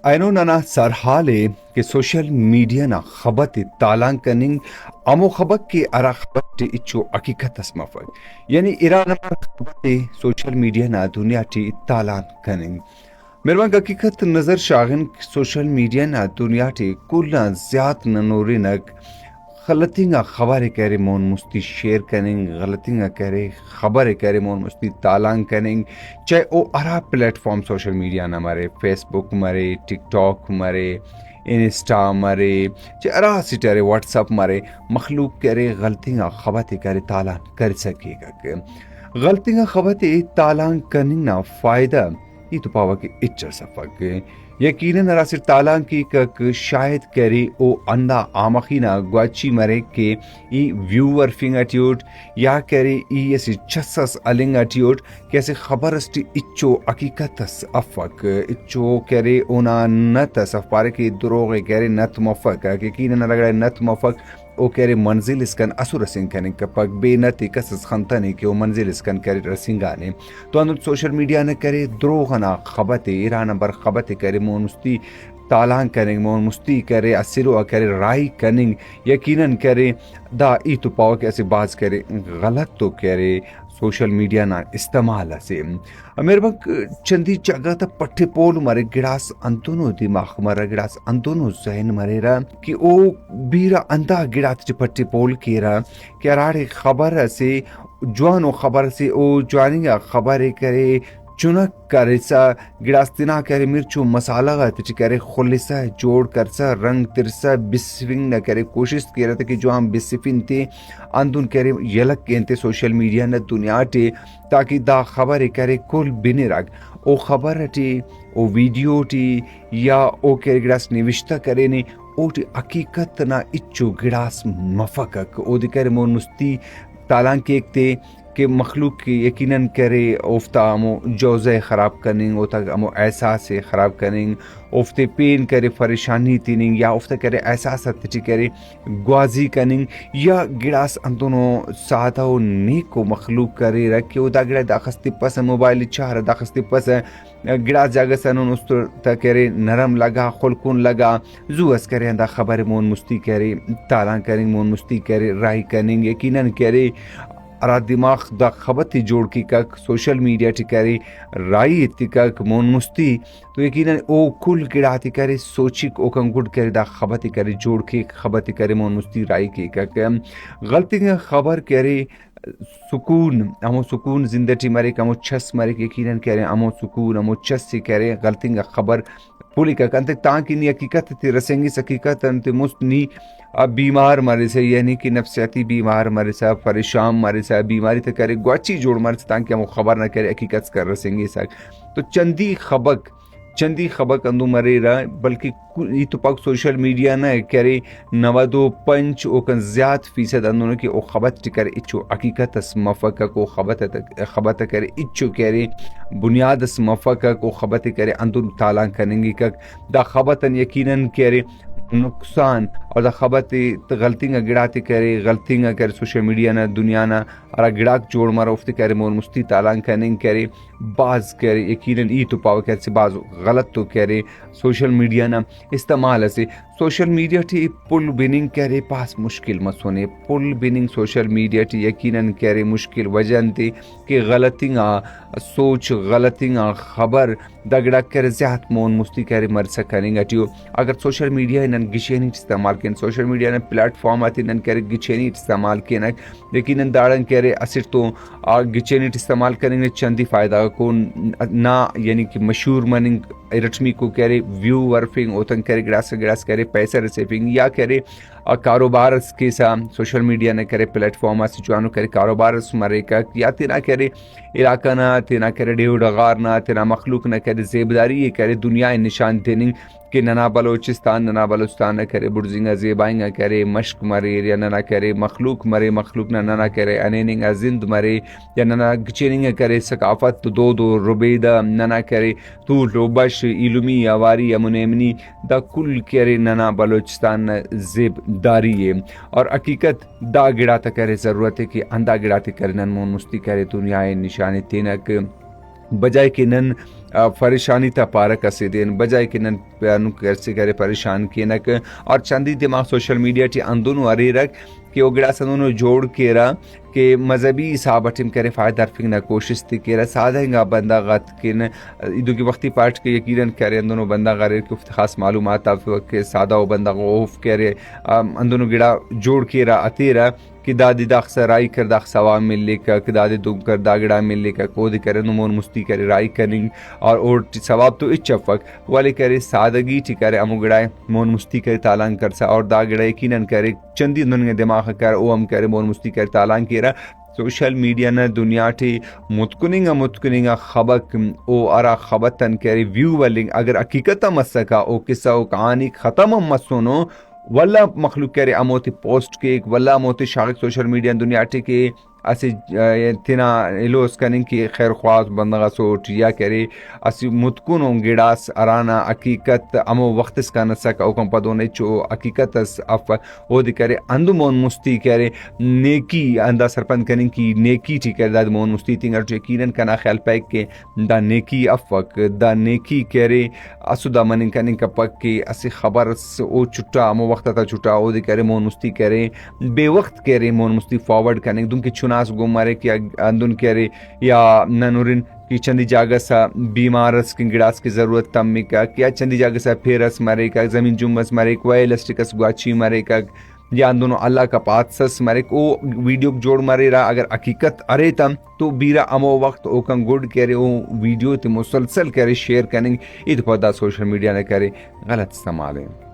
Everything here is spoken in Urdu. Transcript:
اینو ننا سرحالے کہ سوشل میڈیا نا خبت تالان کننگ امو خبک کے ارا خبت اچو حقیقت اسمفک یعنی ایران خبت سوشل میڈیا نا دنیا ٹی تالان کننگ میروان حقیقت نظر شاغن سوشل میڈیا نا دنیا ٹی کلنا زیاد ننورینک غلطیاں خبر کرے مون مستی شیئر کننگ غلطیاں کرے خبر کرے مون مستی تالان کننگ چاہے او ارا پلیٹ فارم سوشل میڈیا نہ مرے فیس بک مرے ٹک ٹاک مرے انسٹا مرے چاہے ارا سٹرے واٹس اپ مرے مخلوق کرے غلطیاں خبر کرے تالان کر سکے گا غلطیاں خبر تالان کننگ نا فائدہ یہ تو پاوا کہ اچر سفق یقیناً راسر تالان کی کک شاید کری او اندا آمخینا گواچی مرے کے ای ویور فنگ اٹیوٹ یا کری ای ایسی چسس النگ اٹیوٹ کیسے خبر اسٹی اچو حقیقت اس افق اچو کرے اونا نت اس پارے کی دروغ کرے نت مفق یقیناً رگڑے نت مفق او کرے منزل اسکن اسو رسنگ کنے کپک بے نتی کسس خنتنے کہ او منزل اسکن کرے رسنگانے تو انو سوشل میڈیا نے کرے دروغنا خبت ایران بر خبت کرے مون مستی تالان کننگ مون مستی کرے اسلو کرے رائی کننگ یقیناً کرے دا ای تو پاو کہ ایسے باز کرے غلط تو کرے سوشل میڈیا نا استعمال سے میرے بک چندی جگہ تا پٹھے پول مرے گڑاس انتونو دماغ مرے گڑاس انتونو ذہن مرے را کہ او بیرا اندا گڑات چ پٹھے پول کیرا کہ اراڑے خبر سے جوانو خبر سے او جوانیاں خبر کرے چنک کرسا گڑاستنا کرے مرچو مسالہ غات کرے خلصا جوڑ کرسا رنگ ترسا بسفنگ نہ کرے کوشش کی رہتا کہ جو ہم بسفن تے اندون کرے یلک کہنتے سوشل میڈیا نہ دنیا ٹے تاکہ دا خبر کرے کل بنے رگ او خبر ٹے او ویڈیو ٹے یا او کرے گڑاس نوشتہ کرے نے او ٹے حقیقت نہ اچو گڑاس مفقک او دے کرے مون مستی تالان کیک تے کہ مخلوق کی یقیناً کرے افتا امو جوزے خراب کننگ او تک امو احساس خراب کننگ افتے پین کرے پریشانی تیننگ یا افتا کرے احساس تچی کرے گوازی کننگ یا گڑاس انتونو سادہ و نیکو مخلوق کرے رکھے او دا گڑا داخستی پس موبائل چار داخستی پس گڑاس جاگہ سنون استر تا کرے نرم لگا خلکون لگا زو اس کرے اندا خبر مون مستی کرے تالان کرنگ مون مستی کرے رائی کننگ یقیناً کرے ارا دماغ دا خبتی جوڑ کی کک سوشل میڈیا ٹی کرے رائی تی کک مون مستی تو یقیناً او کل گڑاتی کرے سوچی او کن گڑ کرے دا خبتی کرے جوڑ کی خبتی کرے مون مستی رائی کی کک غلطی خبر کرے سکون امو سکون زندگی مرے کمو چس مرے یقیناً کرے امو سکون امو چس سی کرے غلطی خبر پولی کک انتے تاکہ نی حقیقت تی رسنگی حقیقت انتے مست نی بیمار مرے سے یعنی کہ نفسیاتی بیمار مرے سے پریشان مرے سے بیماری تے کرے گواچی جوڑ مرے سے تاکہ ہم خبر نہ کرے حقیقت کر رسنگی سک تو چندی خبک اندو مرے رہا بلکہ یہ تو پاک سوشل میڈیا نہ کرے 95 اوکن زیاد فیصد اندو نے کہ او خبت کرے اچو حقیقت اس مفقہ کو خبت کرے اچو کرے بنیاد اس مفقہ کو خبت کرے اندو تالان کننگی کک دا خبتن یقیناً کرے نقصان اور دا خبت غلطیاں گڑاتے کرے غلطیاں کرے سوشل میڈیا نا دنیا نا اور گڑاک جوڑ مارا افتے کرے مون مستی تالان کننگ کرے باز کرے یقیناً ای تو پاو کرے سے باز غلط تو کرے سوشل میڈیا نا استعمال سے سوشل میڈیا ٹی پل بیننگ کرے پاس مشکل مسونے پل بیننگ سوشل میڈیا ٹی یقیناً کرے مشکل وجہ انتے کہ غلطیاں سوچ غلطیاں خبر دگڑا کرے زیاد مون مستی کرے مرسا کننگ اٹیو اگر سوشل میڈیا نن گچینی استعمال کن سوشل میڈیا نن پلیٹ فارم آتی نن کرے گچینی استعمال کنک لیکن داڑن کرے اثر تو گچینی استعمال کرنے چندی فائدہ کو نہ یعنی کہ مشہور مننگ رٹمی کو کرے ویو ورفنگ اوتن کرے گڑاس کرے پیسہ ریسیونگ یا کرے کاروبار کے سا سوشل میڈیا نہ کرے پلیٹ فارم سے جوانو کرے کاروبار مرے کا یا تینا کرے علاقہ نہ تینا کرے ڈیو ڈغار نہ تینا مخلوق نہ کرے زیبداری یہ کرے دنیا نشان دیننگ کہ ننا بلوچستان ننا بلوچستان نہ کرے برزنگا زیبائنگا کرے مشک مرے یا ننا کرے مخلوق مرے مخلوق نہ کرے انیننگا زند مرے یا ننا گچیننگا کرے ثقافت دو ربیدہ ننا کرے تو لوبش علمی آواری امنیمنی دا کل کرے ننا بلوچستان زیب داری ہے اور حقیقت دا گڑا تا کرے ضرورت ہے کہ اندا گڑا تا کرے نن مون مستی کرے دنیا نشان تینک بجائے کہ نن پریشانی تا پارا کسی دین بجائے کہ نن پیانو کرسی کرے پریشان کی نک اور چندی دماغ سوشل میڈیا ٹی اندونو اری رکھ کہ وہ گڑا سنونو جوڑ کے را کہ مذہبی صحابہ ٹیم کرے فائدہ رفنگ نہ کوشش تھی کہ سادہ ہنگا بندہ غت کن ادو کی وقتی پارٹ کے یقیناً کرے اندونو بندہ غریر کی خاص معلومات آپ کہ سادہ و بندہ غوف کرے اندونو گڑا جوڑ کے را اتی را کہ دادی داخ رائی کر داخ سوام ملے کا کہ دادی دو کر داگڑا ملے کا کودی کرے نمون مستی کرے رائی کرنگ اور ثواب تو اچفق والے کرے سادگی ٹی کرے امو گڑائے مون مستی کرے تالان کرسا اور داگڑا یقیناً کرے چندی دنیا دماغ کر او ہم کرے مون مستی کرے تالان کی سوشل میڈیا نا دنیا ٹی متکننگا خبک او ارا خبتن کرے ویو ولنگ اگر حقیقتا مسکا او قصہ او کہانی ختم مسونو واللہ مخلوق کرے اموتی پوسٹ کے واللہ اموتی شاغک سوشل میڈیا دنیا ٹی کے اسی تینا الوس کنن کی خیر خواہ بندگا سوٹ یا کرے اسی متکنو گڑاس ارانا حقیقت امو وقت اس کا نسک او کم پدونے چو حقیقت اس اف او دی کرے اندو مون مستی کرے نیکی اندہ سرپند کنن کی نیکی ٹی کرے دا مون مستی تینگر جو یقیناً کنا خیال پیک کے دا نیکی افق دا نیکی کرے اسو دا منن کنن کپک کے اسی خبر او چھٹا امو وقت تا چھٹا او دی کرے مون مستی کرے بے وقت کرے مون مستی فارورڈ کنن دن کی چناس گمارے کیا اندن کرے یا ننورن کی چندی جاگہ سا بیمارس کی گڑاس کی ضرورت تمی کا کیا چندی جاگہ سا پھیرس مرے کا زمین جمبس مرے کا ویلسٹکس گواچی مرے کا یا اندونو اللہ کا پاتسس مرے او ویڈیو جوڑ مرے را اگر حقیقت ارے تم تو بیرا امو وقت او کن گوڑ کرے او ویڈیو تی مسلسل کرے شیئر کریں اد پدا سوشل میڈیا نہ کرے غلط استعمال ہے